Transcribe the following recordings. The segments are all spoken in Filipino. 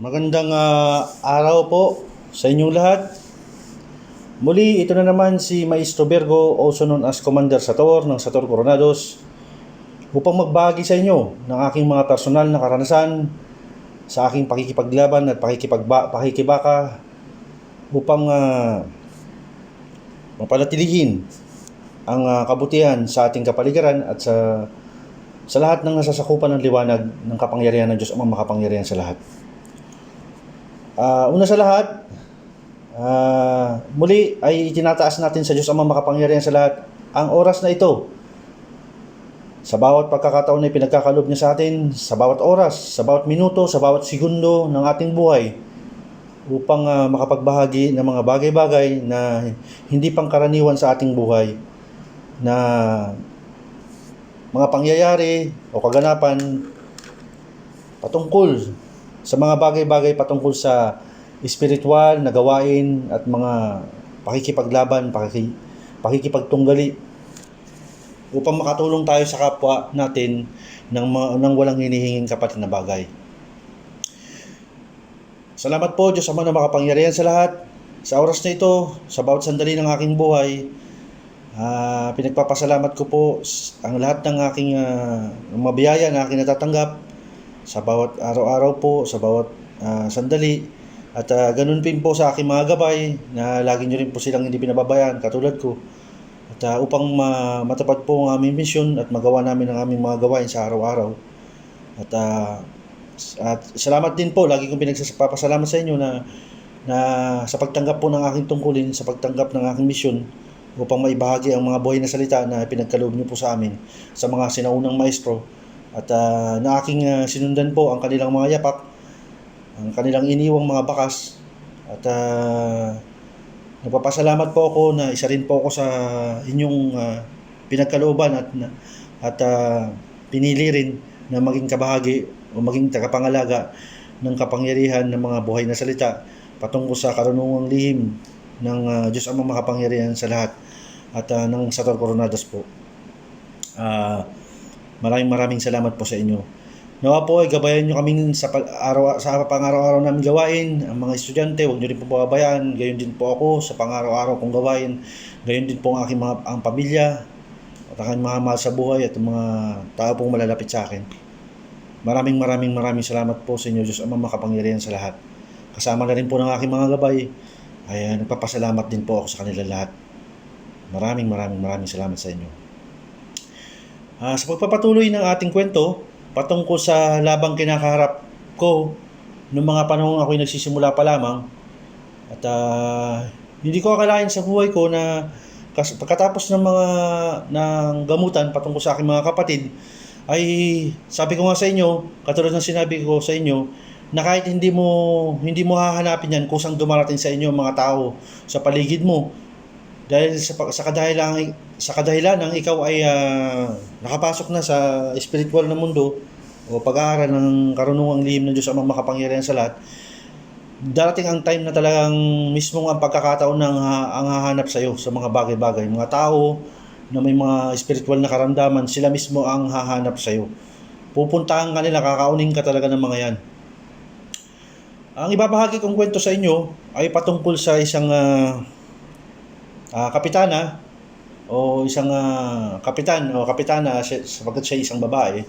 Magandang araw po sa inyong lahat. Muli, ito na naman si Maestro Virgo, also known as Commander Sator ng Sator Coronados, upang magbahagi sa inyo ng aking mga personal na karanasan sa aking pakikipaglaban at pakikibaka upang mapanatilihin ang kabutihan sa ating kapaligiran at sa lahat ng nasasakupan ng liwanag ng kapangyarihan ng Diyos Amang Makapangyarihan sa lahat. Una sa lahat, muli ay itinataas natin sa Diyos Amang Makapangyarihan sa lahat ang oras na ito. Sa bawat pagkakataon na pinagkakalob niya sa atin, sa bawat oras, sa bawat minuto, sa bawat segundo ng ating buhay upang makapagbahagi ng mga bagay-bagay na hindi pangkaraniwan sa ating buhay, na mga pangyayari o kaganapan patungkol sa mga bagay-bagay patungkol sa espiritual na gawain at mga pakikipaglaban, pakikipagtunggali upang makatulong tayo sa kapwa natin ng walang hinihinging kapalit na bagay. Salamat po Diyos Ama na makapangyarihan sa lahat. Sa oras na ito, sa bawat sandali ng aking buhay, pinagpapasalamat ko po ang lahat ng aking mabiyaya na aking natatanggap sa bawat araw-araw po, sa bawat sandali, at ganun din po sa aking mga gabay na lagi nyo rin po silang hindi pinababayaan katulad ko, at upang matupad po ang aming misyon at magawa namin ang aming mga gawain sa araw-araw. At salamat din po, lagi kong pinagpapasalamat sa inyo na sa pagtanggap po ng aking tungkulin, sa pagtanggap ng aking misyon upang maibahagi ang mga buhay na salita na pinagkaloob niyo po sa amin sa mga sinaunang maestro, at na aking sinundan po ang kanilang mga yapak, ang kanilang iniwang mga bakas, at nagpapasalamat po ako na isa rin po ako sa inyong pinagkalooban at pinili rin na maging kabahagi o maging tagapangalaga ng kapangyarihan ng mga buhay na salita patungkol sa karunungang lihim ng Diyos Amang Makapangyarihan sa lahat at ng Sator Coronados po. Maraming salamat po sa inyo. Nawa po ay gabayan nyo kaming sa pang-araw-araw namin gawain. Ang mga estudyante, huwag nyo rin po pababayaan. Gayon din po ako sa pang-araw-araw kong gawain. Gayon din po ang aking ang pamilya at aking mga mahal sa buhay at ang mga tao pong malalapit sa akin. Maraming salamat po sa inyo, Diyos Amang Makapangyarihan sa lahat. Kasama na rin po ng aking mga gabay ay nagpapasalamat din po ako sa kanila lahat. Maraming salamat sa inyo. Sa pagpapatuloy ng ating kwento patungkol sa labang kinakaharap ko noong mga panahon ako'y nagsisimula pa lamang, at hindi ko akalain sa buhay ko na pagkatapos ng gamutan patungkol sa aking mga kapatid ay sabi ko nga sa inyo, katulad ng sinabi ko sa inyo, na kahit hindi mo hahanapin yan kusang dumarating sa inyo mga tao sa paligid mo dahil sa kadahilan ng ikaw ay nakapasok na sa spiritual na mundo o pag-aaral ng karunungang lihim ng Diyos Amang Makapangyarihan sa lahat. Darating ang time na talagang mismong ang pagkakataon ng ang hahanap sa iyo sa mga bagay-bagay, mga tao na may mga spiritual na karamdaman, sila mismo ang hahanap sa iyo. Pupuntahan ka nila, kakaunin ka talaga ng mga yan. Ang ibabahagi kong kwento sa inyo ay patungkol sa isang kapitana o isang kapitan o kapitana sapagkat siya isang babae.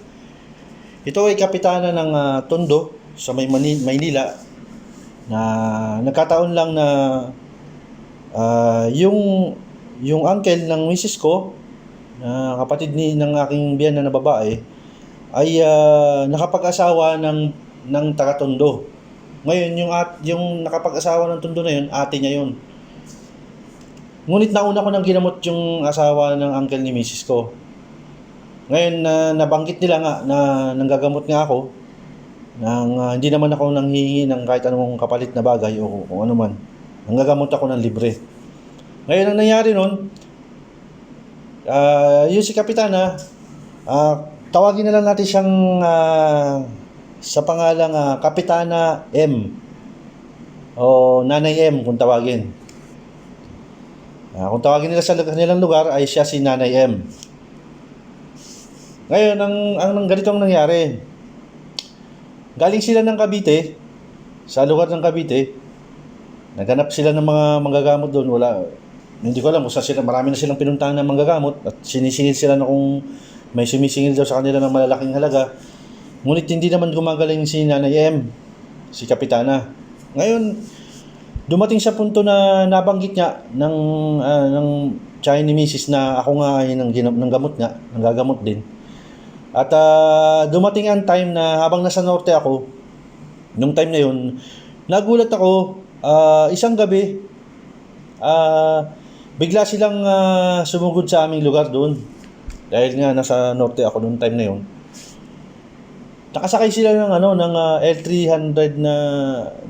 Ito ay kapitana ng Tondo sa Maynila, na nagkataon lang na yung uncle ng misis ko, na kapatid ng aking biyenan na babae, ay nakapag-asawa ng taga Tondo. Ngayon yung nakapag-asawa ng Tondo na yun, ate niya yun. Ngunit nauna ko nang ginamot yung asawa ng uncle ni misis ko. Ngayon nabanggit nila nga na nanggagamot nga ako nang hindi naman ako nanghihingi ng kahit anong kapalit na bagay o kung ano man. Nanggagamot ako ng libre. Ngayon ang nangyari nun, yung si Kapitana, tawagin na lang natin siyang sa pangalang Kapitana M o Nanay M kung tawagin. Kung tawagin nila sa kanilang lugar ay siya si Nanay M. Ngayon, ang ganito ang nangyari. Galing sila ng Cavite sa lugar ng Cavite, naghanap sila ng mga manggagamot doon. Hindi ko alam kung saan sila, marami na silang pinuntahan ng manggagamot at sinisingil sila na kung may sumisingil daw sa kanila ng malalaking halaga. Ngunit hindi naman gumagaling si Nanay M, si Kapitana. Ngayon, dumating sa punto na nabanggit niya ng tiyahin ni Mrs. na ako nga ay ng gamot nga, nanggagamot din. At dumating ang time na habang nasa norte ako, nung time na yun, nagulat ako, isang gabi, bigla silang sumugod sa aming lugar doon. Dahil nga nasa norte ako nung time na yun. Nakasakay sila ng L300 na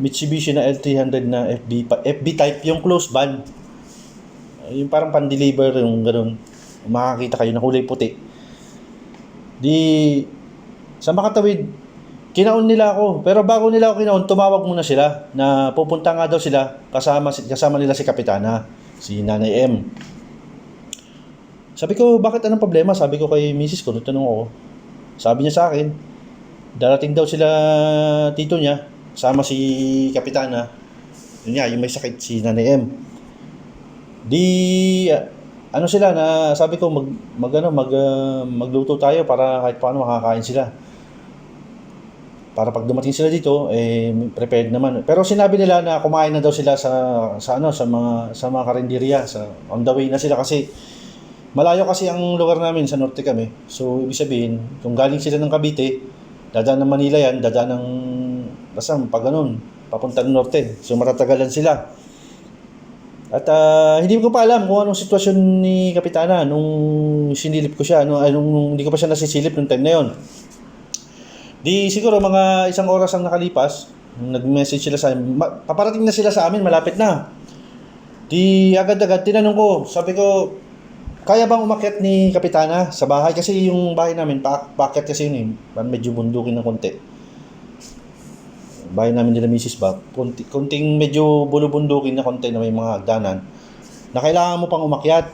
Mitsubishi na L300 na FB type, yung close van. Yung parang pan-deliver, yung ganoon. Makakita kayo na kulay puti. Di sa makatawid, kinaon nila ako. Pero bago nila ako kinaon, tumawag muna sila na pupunta nga daw sila kasama nila si Kapitana, si Nanay M. Sabi ko, bakit anong problema? Sabi ko kay Mrs. ko, tanong ako. Sabi niya sa akin, darating daw sila tito niya, kasama si Kapitana. Yun nga, yung may sakit, si Nanay M. Ano sila na sabi ko magluto tayo para kahit paano makakain sila. Para pag dumating sila dito prepared naman. Pero sinabi nila na kumain na daw sila sa mga karinderya, on the way na sila kasi malayo kasi ang lugar namin, sa norte kami. So ibig sabihin, kung galing sila ng Cavite, dadaan ng Manila yan, dadaan ng pag ganun, papunta ng norte. So matatagalan sila. At hindi ko pa alam kung anong sitwasyon ni Kapitana nung sinilip ko siya, nung hindi ko pa siya nasisilip nung time na yon. Di siguro mga isang oras ang nakalipas, nag-message sila sa amin, paparating na sila sa amin, malapit na. Di agad-agad tinanong ko, sabi ko, kaya bang umakyat ni Kapitana sa bahay? Kasi yung bahay namin, paakyat kasi yun medyo bundukin ng konti. Bahay namin nila Mrs. Bob, kunting medyo bulubundukin na konti na may mga hagdanan na kailangan mo pang umakyat.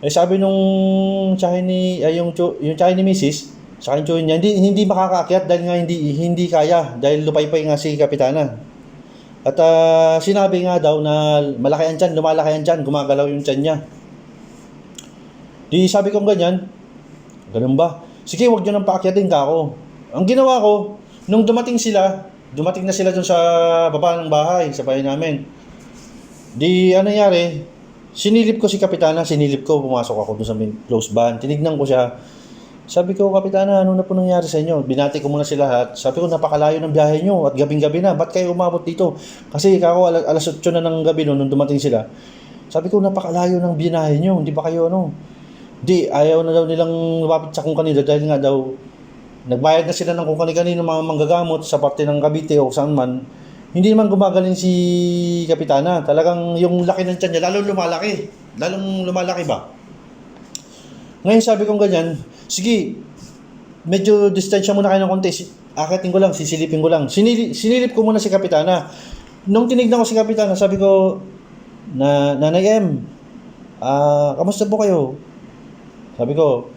Sabi nung tiyahin yung tiyahin ni Mrs. sa akin niya, hindi makakaakyat dahil nga hindi kaya dahil lupay-pay nga si Kapitana. At sinabi nga daw na malaki ang tiyan, lumalaki ang tiyan, gumagalaw yung tiyan niya. Di sabi ko ganyan, ganun ba? Sige, wag niyo nang paakyatin ka ako. Ang ginawa ko, nung dumating na sila dun sa baba ng bahay, sa bahay namin. Di, nangyari, sinilip ko si Kapitana, pumasok ako dun sa close van, tinignan ko siya. Sabi ko, Kapitana, ano na po nangyari sa inyo? Binati ko muna sila lahat. Sabi ko, napakalayo ng biyahe nyo at gabing-gabi na, ba't kayo umabot dito? Kasi ako, alas 8 na ng gabi nung dumating sila. Sabi ko, napakalayo ng biyahe nyo, hindi ba kayo Di, ayaw na daw nilang lumapit sa kung kanila dahil nga daw, nagbayad na sila ng kung kanino mga manggagamot sa parte ng Cavite o saan man. Hindi naman gumagaling si Kapitana. Talagang yung laki ng tiyan niya, lalong lumalaki ba? Ngayon sabi kong ganyan, sige, medyo distansya muna kayo ng konti. Akitin ko lang, sisilipin ko lang. Sinilip ko muna si Kapitana. Nung tinignan ko si Kapitana, sabi ko, Nanay M, kamusta po kayo? Sabi ko,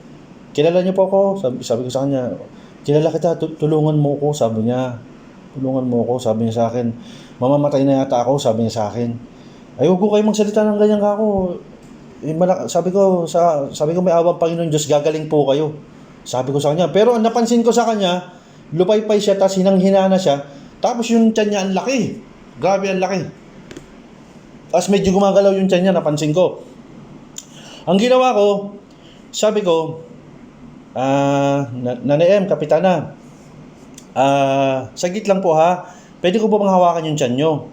kilala niyo po ako? Sabi ko sa kanya, kilala kita, tulungan mo ko, sabi niya. Tulungan mo ko, sabi niya sa akin. Mamamatay na yata ako, sabi niya sa akin. Ay, huwag ko kayo magsalita ng ganyan ka ako. Sabi ko may awang Panginoon Diyos, gagaling po kayo. Sabi ko sa kanya. Pero ang napansin ko sa kanya, lupay-pay siya, tapos hinang-hina na siya. Tapos yung tiyan niya, ang laki. Grabe, ang laki. Tapos medyo gumagalaw yung tiyan niya, napansin ko. Ang ginawa ko, sabi ko, Nanay M, Kapitana, saglit lang po ha, pwede ko ba bang hawakan yung tiyan nyo?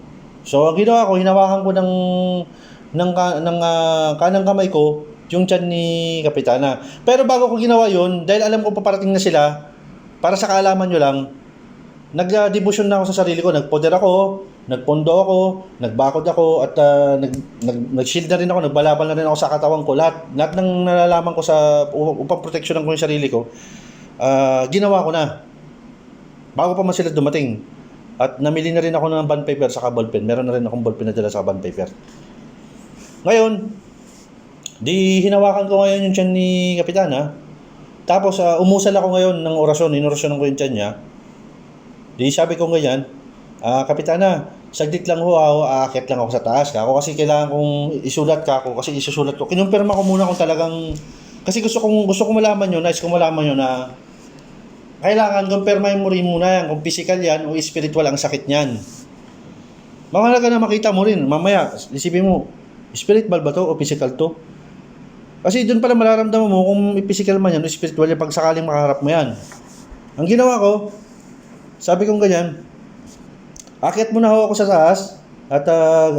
So, ang ginawa ko, hinawakan ko ng kanang kamay ko yung tiyan ni Kapitana. Pero bago ko ginawa yun, dahil alam ko paparating na sila, para sa kaalaman nyo lang, nag-devotion na ako sa sarili ko, nagpoder ako, nagpondo ako, nagbakod ako, at nag-shield na rin ako, nagbalabal na rin ako sa katawan ko. Lahat ng nalalaman ko upang proteksyonan ko yung sarili ko, ginawa ko na. Bago pa man sila dumating. At namili na rin ako ng bond paper sa ballpen. Meron na rin akong ballpen na dala sa bond paper. Ngayon, di hinawakan ko ngayon yung tiyan ni Kapitana. Tapos umusal ako ngayon ng orasyon. Inorasyonan ko yung tiyan niya. Di sabi ko ganyan, Kapitana, saglit lang ho ako, aakyat lang ako sa taas. Ako kasi kailangan kong isulat ka ako kasi isusulat ko. Kinumpirma ko muna kung talagang kasi gusto ko malaman yun, nais ko malaman yun na kailangan kumpirmahin mo rin muna yan kung physical yan o spiritual ang sakit niyan. Mahalaga na makita mo rin. Mamaya, isipin mo, spiritual ba to o physical to? Kasi doon pala mararamdaman mo kung physical man yan o spiritual yan pag sakaling makaharap mo yan. Ang ginawa ko, sabi kong ganyan, akyat muna ako sa taas at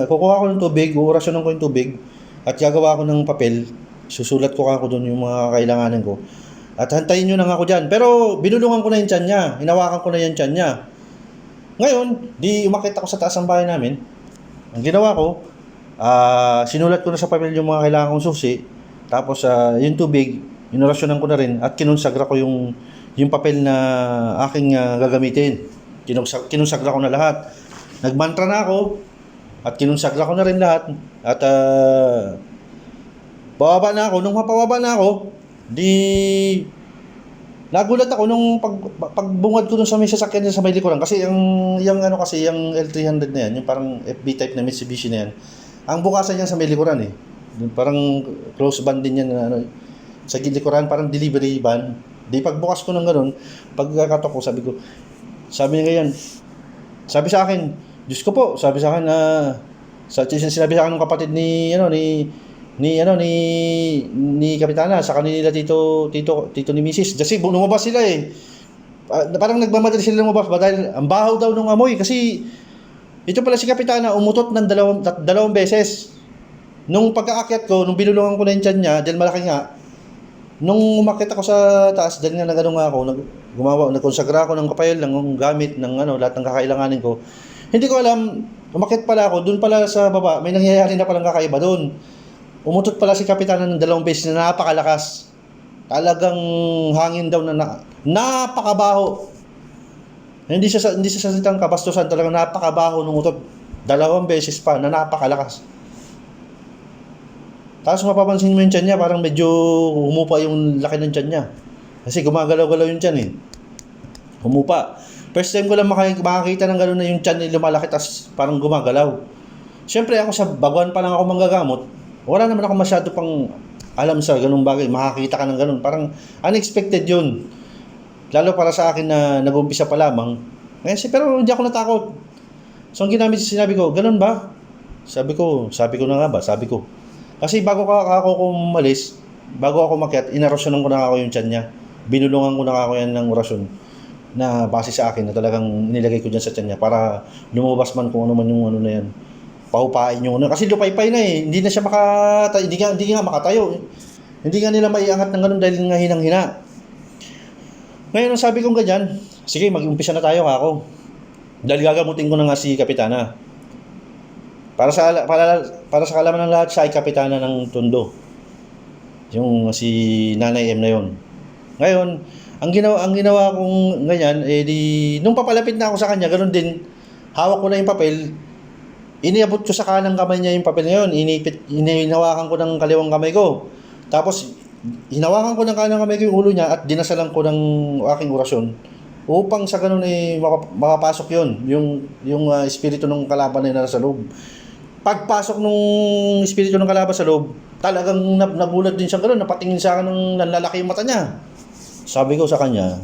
kukuha ko ng tubig, uurasyonan ko yung tubig at gagawa ko ng papel. Susulat ko ako doon yung mga kailanganin ko. At hantayin nyo lang ako dyan. Pero binulungan ko na yung tiyan niya. Hinawakan ko na yung tiyan niya. Ngayon, di umakit ako sa taas ng bahay namin. Ang ginawa ko, sinulat ko na sa papel yung mga kailangan kong susi. Tapos yung tubig, inorasyonan ko na rin at kinonsagra ko yung papel na aking gagamitin. Kinonsagra ko na lahat. Nagmantra na ako at kinonsagra ko na rin lahat. At bababa na ako. Nung mapababa na ako, nagulat ako nung pagbungad ko dun sa may sasakyan niya sa may likuran kasi yung L300 na yan, yung parang FB type na Mitsubishi na yan. Ang bukasan niya sa may likuran eh. Yung parang close van din yan na sa likuran, parang delivery van. Di pagbukas ko ng ganun, pagkakatok ko, sabi niya ganyan, sabi sa akin, Diyos ko po, sabi sa akin sinabi sa akin ng kapatid ni Kapitana sa kanila tito ni Mrs. Kasi lumabas sila eh. Parang nagmamadali sila lumabas dahil ang bahaw daw ng amoy kasi ito pala si Kapitana umutot ng dalawang beses. Nung pagkaakyat ko, nung binulungan ko na yung tiyan niya, dahil malaki nga, nung umakyat ako sa taas, dahil nga nagano nga ako, nagkonsagra ako ng kapayal ng gamit ng lahat ng kakailanganin ko. Hindi ko alam, umakyat pala ako, doon pala sa baba, may nangyayari na palang kakaiba doon. Umutot pala si Kapitana ng dalawang beses na napakalakas. Talagang hangin daw na napakabaho. Hindi siya salitang kabastusan, talagang napakabaho nung utot. Dalawang beses pa na napakalakas. Tapos mapapansin mo yung tiyan niya, parang medyo humupa yung laki ng tiyan niya. Kasi gumagalaw-galaw yung tiyan eh. Humupa. First time ko lang makakita ng gano'n na yung tiyan niya lumalaki tapos parang gumagalaw. Siyempre ako sa baguhan pa lang ako manggagamot. Wala naman ako masyado pang alam sa ganung bagay. Makakita ka ng ganun. Parang unexpected yun. Lalo para sa akin na nag-umpisa pa lamang. Pero hindi ako natakot. So ang sinabi ko, ganun ba? Sabi ko na nga ba? Sabi ko. Kasi bago ako umalis, bago ako makiat, inarasyonan ko na ako yung tiyan niya. Binulungan ko na ako yan ng orasyon na base sa akin na talagang nilagay ko dyan sa tiyan niya para lumabas man kung ano man yung na yan. Paupain yung kasi lupay-pay na eh. Hindi na siya hindi nga makatayo. Hindi nga nila maiangat ng ganun dahil nga hinang-hina. Ngayon, sabi kong ganyan, sige, mag-umpisa na tayo ako. Dahil gagamutin ko na nga si Kapitana. Para sa kalaman ng lahat, siya ay Kapitana ng Tondo. Yung si Nanay M na yon. Ngayon, ang ginawa kong ganyan, nung papalapit na ako sa kanya, ganun din, hawak ko na yung papel, iniabot ko sa kanang kamay niya yung papel na yun, hinawakan ko ng kaliwang kamay ko. Tapos, hinawakan ko ng kanang kamay ko yung ulo niya at dinasalan ko ng aking orasyon upang sa ganun makapasok yun, yung espiritu ng kalaban na nasa loob. Pagpasok nung espiritu ng kalaban sa loob, talagang nagulat din siya gano'n, napatingin sa akin ng lalaki yung mata niya. Sabi ko sa kanya,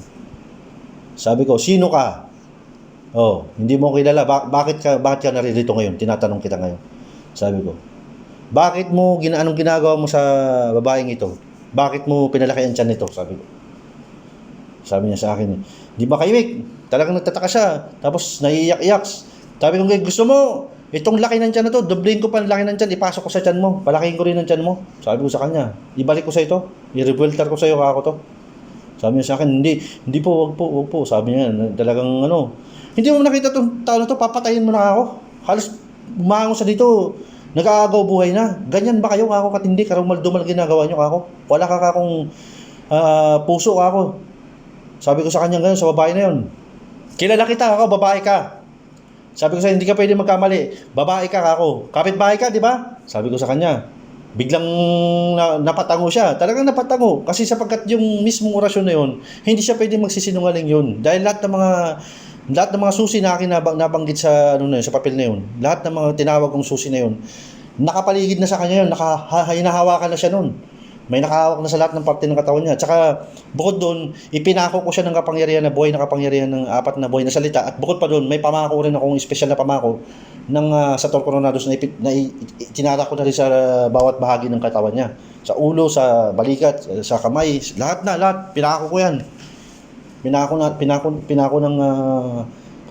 sino ka? Oh, hindi mo kilala, bakit ka naririto ngayon? Tinatanong kita ngayon. Sabi ko, anong ginagawa mo sa babaeng ito? Bakit mo pinalaki ang tiyan nito? Sabi niya sa akin, di ba kaimik? Talagang nagtataka siya. Tapos naiiyak-iyak. Sabi ko, gusto mo, itong laki ng tiyan na to, doblein ko pa ang laki ng tiyan, ipasok ko sa tiyan mo, palakihin ko rin ang tiyan mo. Sabi ko sa kanya, ibalik ko sa ito, i-revolter ko sa iyo kako to. Sabi niya sa akin, hindi po, wag po. Sabi niya, talagang hindi mo nakita itong tao na to, papatayin mo na ako. Halos umango sa dito, nag-aagaw buhay na. Ganyan ba kayo kako katindi, karumal-dumal ginagawa niyo kako? Wala ka kakong puso kako. Sabi ko sa kanya ganyan, sa babae na yun. Kilala kita ako, babae ka. Sabi ko sa hindi ka pwede magkamali. Babae ka ako. Kapitbahay ka, di ba? Sabi ko sa kanya. Biglang napatango siya. Talagang napatango. Kasi sapagkat yung mismong orasyon na yun, hindi siya pwede magsisinungaling yun. Dahil lahat ng mga Lahat ng mga susi na akin nabanggit sa ano na yun, sa papel na yun, lahat ng mga tinawag kong susi na yun, nakapaligid na sa kanya yun, hinahawakan na siya nun. May nakahawak na sa lahat ng parte ng katawan niya. Tsaka bukod doon, ipinako ko siya ng kapangyarihan na buhay na kapangyarihan ng 4 na buhay na salita. At bukod pa doon, may pamako rin akong espesyal na pamako ng Sator Coronados na itinara ko na rin sa bawat bahagi ng katawan niya. Sa ulo, sa balikat, sa kamay, lahat, pinako ko yan. Pinako ng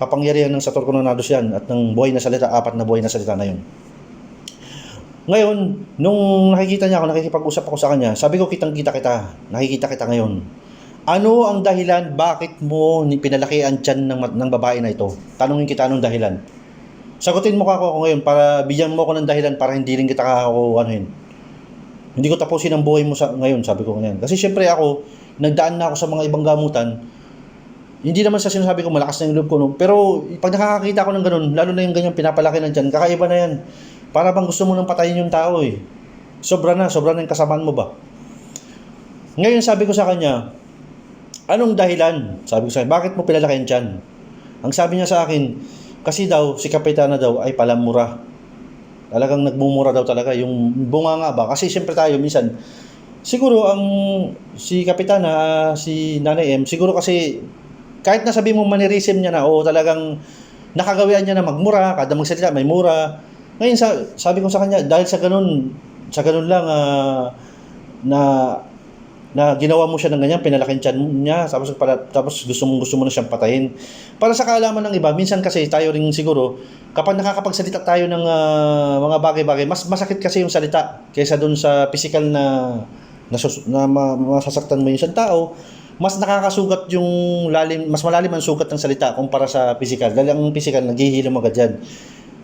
kapangyarihan ng Sator Coronados yan at ng buhay na salita, 4 na buhay na salita na yun. Ngayon, nung nakikita niya ako, nakikipag-usap ako sa kanya, sabi ko, kitang-kita kita, nakikita kita ngayon. Ano ang dahilan, bakit mo pinalaki ang tiyan ng babae na ito? Tanungin kita anong dahilan. Sagutin mo ako ngayon para bigyan mo ako ng dahilan para hindi rin kita anuhin. Hindi ko tapusin ang buhay mo ngayon, sabi ko ngayon. Kasi syempre ako, nagdaan na ako sa mga ibang gamutan. Hindi naman sa sinasabi ko malakas na yung loob ko, no? Pero pag nakakakita ko ng ganun, lalo na yung ganyan pinapalaki ng tiyan, kakaiba na yan. Para bang gusto mo nang patayin yung tao eh. Sobra na yung kasamaan mo ba? Ngayon sabi ko sa kanya, anong dahilan? Sabi ko sa kanya, bakit mo pinalaki yan? Ang sabi niya sa akin, kasi daw, si Kapitana daw ay palamura. Talagang nagmumura daw talaga. Yung bunga nga ba? Kasi siyempre tayo minsan, siguro si Kapitana, si Nanay M, siguro kasi kahit nasabi mo manirisim niya na o talagang nakagawian niya na magmura, kada magsalita may mura. Ngayon sabi ko sa kanya, dahil sa ganun lang na ginawa mo siya ng ganyan, pinalaking tiyan niya, tapos gusto mo na siyang patayin. Para sa kaalaman ng iba, minsan kasi tayo rin siguro, kapag nakakapagsalita tayo ng mga bagay-bagay, mas masakit kasi yung salita kaysa dun sa physical na masasaktan mo yung isang tao. Mas nakakasugat yung mas malalim ang sugat ng salita kumpara sa physical. Dahil ang physical, naghihilom agad yan.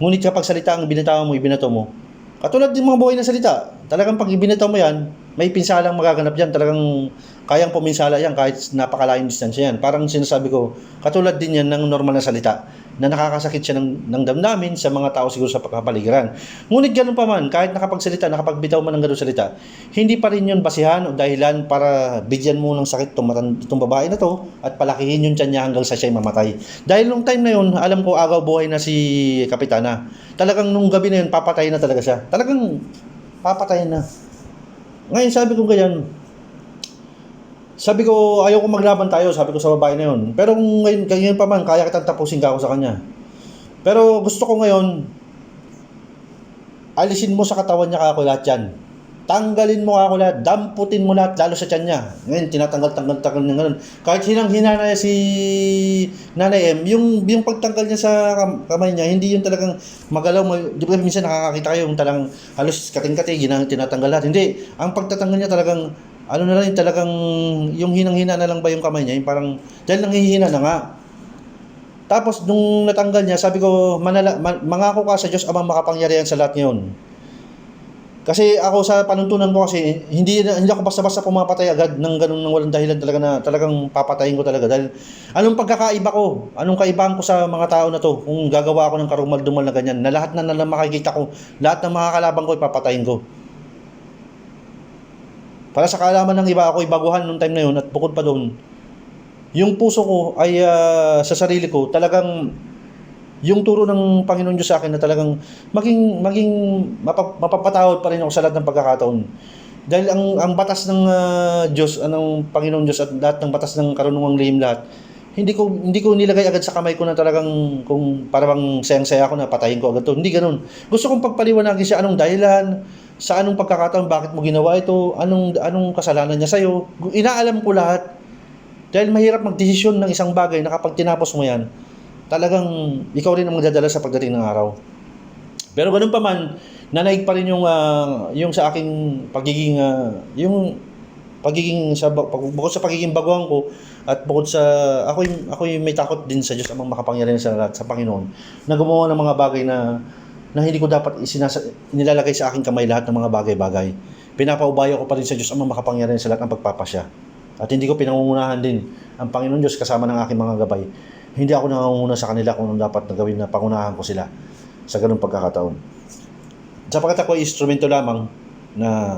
Ngunit kapag salita ang ibinato mo, katulad din mga buhay na salita, talagang pag ibinato mo yan, may pinsalang magaganap yan, talagang kayang puminsala yan kahit napakalayong distansya yan. Parang sinasabi ko, katulad din yan ng normal na salita, na nakakasakit siya ng damdamin sa mga tao siguro sa kapaligiran. Ngunit ganun pa man, kahit nakapagsalita, nakapagbitaw man ng ganun salita, hindi pa rin yun basihan o dahilan para bigyan mo ng sakit itong babae na to at palakihin yung tiyan niya hanggang sa siya'y mamatay. Dahil nung time na yun, alam ko agaw buhay na si Kapitana. Talagang nung gabi na yun, papatayin na talaga siya. Talagang papatayin na. Ngayon sabi ko ganyan, sabi ko ayaw ko maglaban tayo, sabi ko sa babae na yun. Pero kung ngayon pa man, kaya kitang tapusin ka ako sa kanya. Pero gusto ko ngayon, alisin mo sa katawan niya ako lahat yan. Tanggalin mo ako lahat, damputin mo lahat, lalo sa tiyan niya. Ngayon, tinatanggal niya ganun. Kahit hinang-hina na si Nanay M, yung pagtanggal niya sa kamay niya, hindi yung talagang magalaw mo. Di ba minsan nakakakita kayo yung talagang halos kating-kati, tinatanggal lahat. Hindi, ang pagtatanggal niya talagang, ano na lang, talagang yung hinang-hina na lang ba yung kamay niya, yung parang, dahil nanghihina na nga. Tapos, nung natanggal niya, sabi ko, mangako ka sa Diyos Amang makapangyarihan sa lahat ngayon. Kasi ako sa panuntunan ko kasi hindi ako basta-basta pumapatay agad ng ganun ng walang dahilan talaga na talagang papatayin ko talaga dahil anong pagkakaiba ko, anong kaibahan ko sa mga tao na to kung gagawa ako ng karumal-dumal na ganyan na lahat na makikita ko, lahat ng mga kalaban ko ipapatayin ko. Para sa kaalaman ng iba, ako baguhan nung time na yun at bukod pa doon, yung puso ko ay sa sarili ko talagang yung turo ng Panginoon Diyos sa akin na talagang maging mapapatawad pa rin ako sa lahat ng pagkakataon. Dahil ang batas ng Diyos, ng Panginoon Diyos at lahat ng batas ng karunungang lihim lahat, hindi ko nilagay agad sa kamay ko na talagang kung parang sayang-saya ako na patayin ko agad to. Hindi ganoon. Gusto kong pagpaliwanagin siya anong dahilan, sa anong pagkakataon, bakit mo ginawa ito, anong kasalanan niya sa'yo. Inaalam ko lahat. Dahil mahirap magdesisyon ng isang bagay na kapag tinapos mo yan, talagang ikaw rin ang magdadala sa pagdating ng araw. Pero ganun pa man, nanaig pa rin yung sa aking pagiging bukod sa pagiging baguhan ko at bukod sa ako may takot din sa Diyos Amang makapangyarihan sa lahat, sa Panginoon na gumawa ng mga bagay na hindi ko dapat nilalagay sa aking kamay lahat ng mga bagay-bagay. Pinapaubaya ko pa rin sa Diyos Amang makapangyarihan sa lahat ng pagpapasya. At hindi ko pinangungunahan din ang Panginoon Diyos kasama ng aking mga gabay. Hindi ako nangunguna sa kanila kung anong dapat na gawin na pangunahan ko sila sa ganung pagkakataon. Sapagkat ako ay instrumento lamang na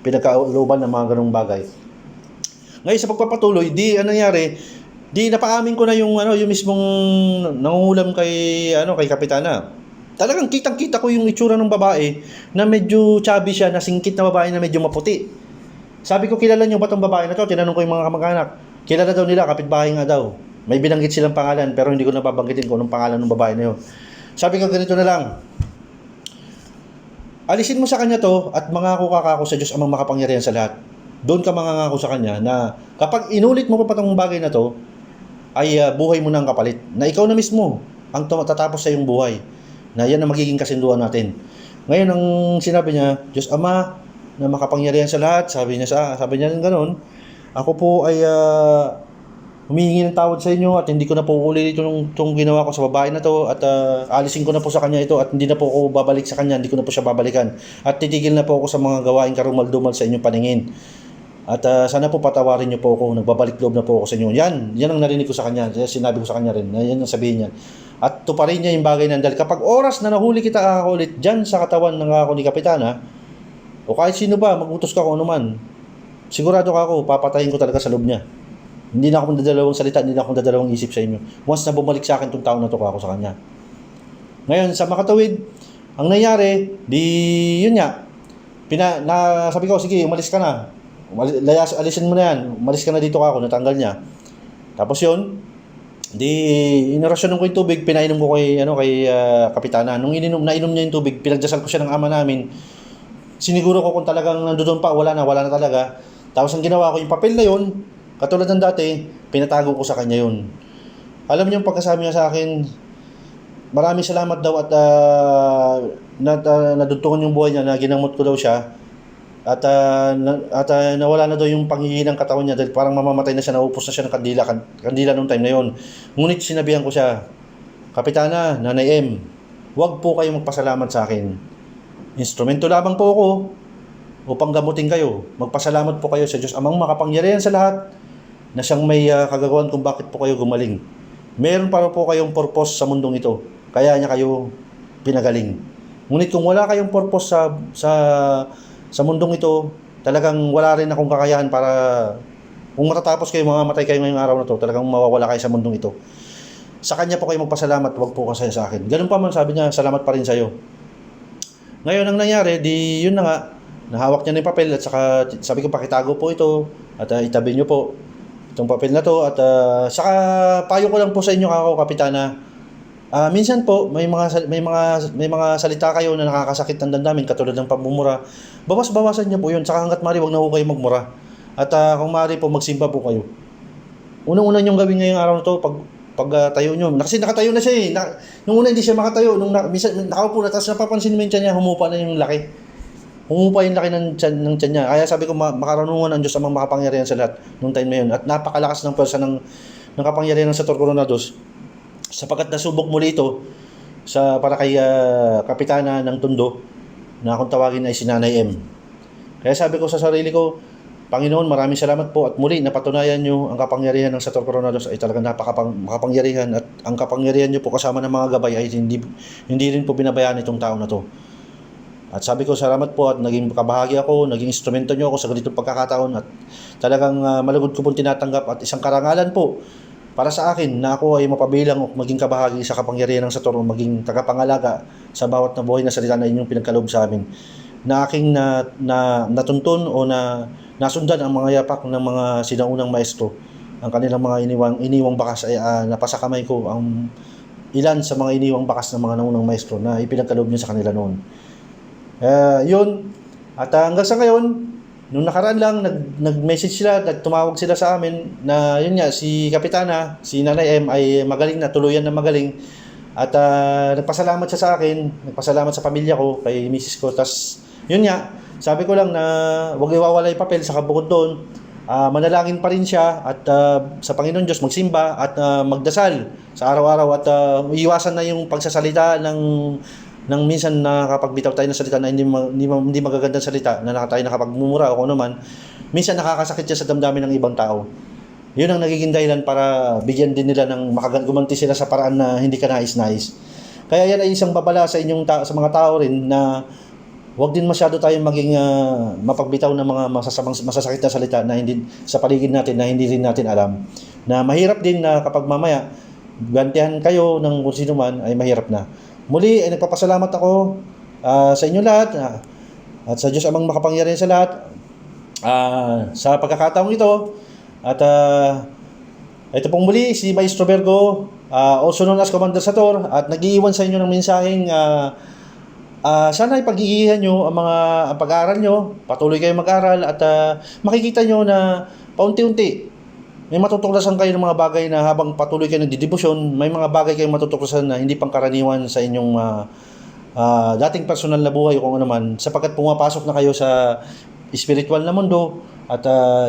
pinagkalooban ng mga ganung bagay. Ngayon sa pagpapatuloy, anong nangyari? Di napaamin ko na yung yung mismong nangungulam kay kapitana. Talagang kitang-kita ko yung itsura ng babae na medyo chubby siya, na singkit na babae na medyo maputi. Sabi ko, kilala niyo ba tong babae na to? Tinanong ko yung mga kamag-anak. Kilala daw nila, kapitbahay nga daw. May binanggit silang pangalan pero hindi ko nababanggitin kung anong pangalan ng babae na yun. Sabi ko, ganito na lang. Alisin mo sa kanya to at mangako ka ako sa Diyos amang makapangyarihan sa lahat. Doon ka mangangako sa kanya na kapag inulit mo pa itong bagay na to, ay buhay mo na ang kapalit. Na ikaw na mismo ang tatapos sa iyong buhay. Na yan ang magiging kasunduan natin. Ngayon, ang sinabi niya, Diyos Ama na makapangyarihan sa lahat, sabi niya ganoon, ako po ay humihingi ng tawad sa inyo at hindi ko na po ulit itong ginawa ko sa babae na to at alisin ko na po sa kanya ito at hindi na po ako babalik sa kanya, hindi ko na po siya babalikan at titigil na po ako sa mga gawain karumal-dumal sa inyong paningin. At sana po patawarin niyo po ako, nagbabalik loob na po ako sa inyo. Yan ang narinig ko sa kanya, sinabi ko sa kanya rin, yan ang sabihin niya. At tuparin niya yung bagay na dahil kapag oras na nahuli kita ulit dyan sa katawan ng ako ni Kapitana, o kahit sino ba, mag-utos ka kung ano man, sigurado ka ako, papatayin ko talaga sa loob niya. Hindi na ako dadalawang salita, hindi na ako dadalawang isip sa inyo. Once na bumalik sa akin itong tao na to, ako sa kanya. Ngayon, sa makatawid, ang nangyari, yun nga, sabi ko, sige, umalis ka na. Alisin mo na yan, umalis ka na dito ako, natanggal niya. Tapos yun, inorasyonan ko yung tubig, pinainom ko kay Kapitana. Nung nainom niya yung tubig, pinagdasal ko siya ng ama namin. Siniguro ko kung talagang nandoon pa, wala na talaga. Tapos ang ginawa ko, yung papel na yun, katulad ng dati, pinatago ko sa kanya yun. Alam niyo yung pagkasabi niya sa akin, maraming salamat daw at nadugtungan yung buhay niya, na ginamot ko daw siya. At nawala na daw yung panghihina ng katawan niya dahil parang mamamatay na siya, naupos na siya ng kandila nung time na yon. Ngunit sinabihan ko siya, Kapitana, Nanay M, huwag po kayong magpasalamat sa akin. Instrumento lamang po ako upang gamutin kayo. Magpasalamat po kayo sa Diyos amang makapangyarihan sa lahat na siyang may kagagawan kung bakit po kayo gumaling. Meron para po kayong purpose sa mundong ito, kaya niya kayo pinagaling. Ngunit kung wala kayong purpose sa mundong ito, talagang wala rin akong kakayahan para kung matatapos kayo, mamamatay kayo ngayong araw na to, talagang mawawala kayo sa mundong ito. Sa kanya po kayo magpasalamat, wag po kasi sa akin. Ganun pa man, sabi niya, salamat pa rin sa'yo. Ngayon ang nangyari, yun na nga, nahawak niya na yung papel at saka sabi ko, pakitago po ito at itabi niyo po itong papel na to at saka payo ko lang po sa inyo ako, Kapitana. Minsan po may mga salita kayo na nakakasakit ng damdamin katulad ng pagmumura. Bawas-bawasan niyo po 'yun. Saka hangga't maaari wag na po kayo magmura. At kung maaari po magsimba po kayo. Unang-una niyong gawin ngayong araw na to pag tayo niyo. Kasi nakatayo na siya eh. Nung una hindi siya makatayo, minsan nakaupo na tapos napapansin mo yung tiyan niya, humupa na yung laki. Humupa yung laki ng tiyan niya. Kaya sabi ko makarunungan ng Diyos amang makapangyarihan sa lahat nung time na 'yun. At napakalakas ng pwersa ng kapangyarihan ng Sator Coronados. Sapagkat nasubok muli ito para kay Kapitana ng Tondo na kung tawagin ay si Nanay M. Kaya sabi ko sa sarili ko, Panginoon, maraming salamat po at muli napatunayan nyo ang kapangyarihan ng Sator Coronados ay talagang makapangyarihan at ang kapangyarihan nyo po kasama ng mga gabay ay hindi rin po binabayaan itong tao na to. At sabi ko, salamat po at naging kabahagi ako, naging instrumento nyo ako sa ganitong pagkakataon at talagang malugod ko pong tinatanggap at isang karangalan po para sa akin na ako ay mapabilang o maging kabahagi sa kapangyarihan ng Sator, maging tagapangalaga sa bawat na buhay na salita na inyong pinagkaloob sa amin, na aking natuntun o nasundan ang mga yapak ng mga sinaunang maestro. Ang kanilang mga iniwang bakas ay napasa kamay ko ang ilan sa mga iniwang bakas ng mga naunang maestro na ipinagkaloob niyo sa kanila noon. Yun. At hanggang sa ngayon, nung nakaraan lang, nag-message sila, tumawag sila sa amin na yun nga, si Kapitana, si Nanay M ay magaling na, tuluyan na magaling. At nagpasalamat siya sa akin, nagpasalamat sa pamilya ko, kay misis ko. Tas yun nga, sabi ko lang na huwag iwawala yung papel, saka bukod doon, manalangin pa rin siya at sa Panginoon Diyos magsimba at magdasal sa araw-araw at iwasan na yung pagsasalita nang minsan nakapagbitaw tayo ng salita na hindi magagandang salita, na tayo nakapagmumura o kung ano man, minsan nakakasakit siya sa damdamin ng ibang tao. Yun ang nagiging dahilan para bigyan din nila ng gumanti sila sa paraan na hindi ka nais-nais. Kaya yan ay isang babala sa sa mga tao rin na huwag din masyado tayong maging mapagbitaw ng mga masasakit na salita na hindi sa paligid natin na hindi rin natin alam. na mahirap din na kapag mamaya gantihan kayo ng kung sino man ay mahirap na. Muli ay nagpapasalamat ako sa inyo lahat at sa Diyos amang makapangyarihan sa lahat sa pagkakataong ito. At ito pong muli si Maestro Virgo, also known as Commander Sator, at nag-iiwan sa inyo ng mensaheng sana ipag-iihan nyo ang pag-aaral nyo, patuloy kayong mag-aral at makikita nyo na paunti-unti may matutuklasan kayo ng mga bagay na habang patuloy kayo nagdidibusyon, may mga bagay kayong matutuklasan na hindi pangkaraniwan sa inyong dating personal na buhay o kung ano man, sapagkat pumapasok na kayo sa spiritual na mundo at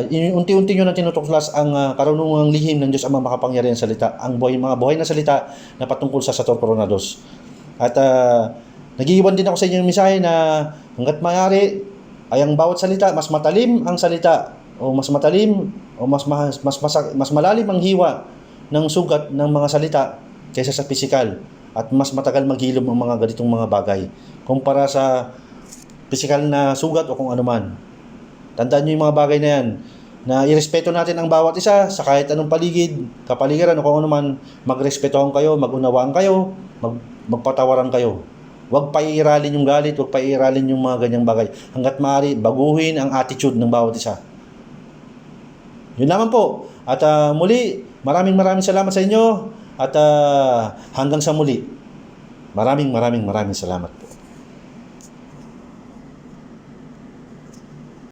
unti-unti nyo na tinutuklas ang karunungang lihim ng Diyos ang makapangyarihan salita, ang mga buhay na salita na patungkol sa Sator Coronados. At nag-iiwan din ako sa inyo ng mensahe na hanggat maaari ay ang bawat salita, mas matalim ang salita o mas matalim o mas malalim ang hiwa ng sugat ng mga salita kaysa sa pisikal, at mas matagal maghilom ang mga ganitong mga bagay kumpara sa pisikal na sugat o kung ano man. Tandaan nyo yung mga bagay na yan, na irespeto natin ang bawat isa sa kahit anong kapaligiran o kung ano man. Magrespetohan kayo, magunawaan kayo, magpatawaran kayo. Huwag paiiralin yung galit, huwag paiiralin yung mga ganyang bagay. Hanggat maaari, baguhin ang attitude ng bawat isa. Yun naman po. At muli, maraming salamat sa inyo. At hanggang sa muli. Maraming salamat po.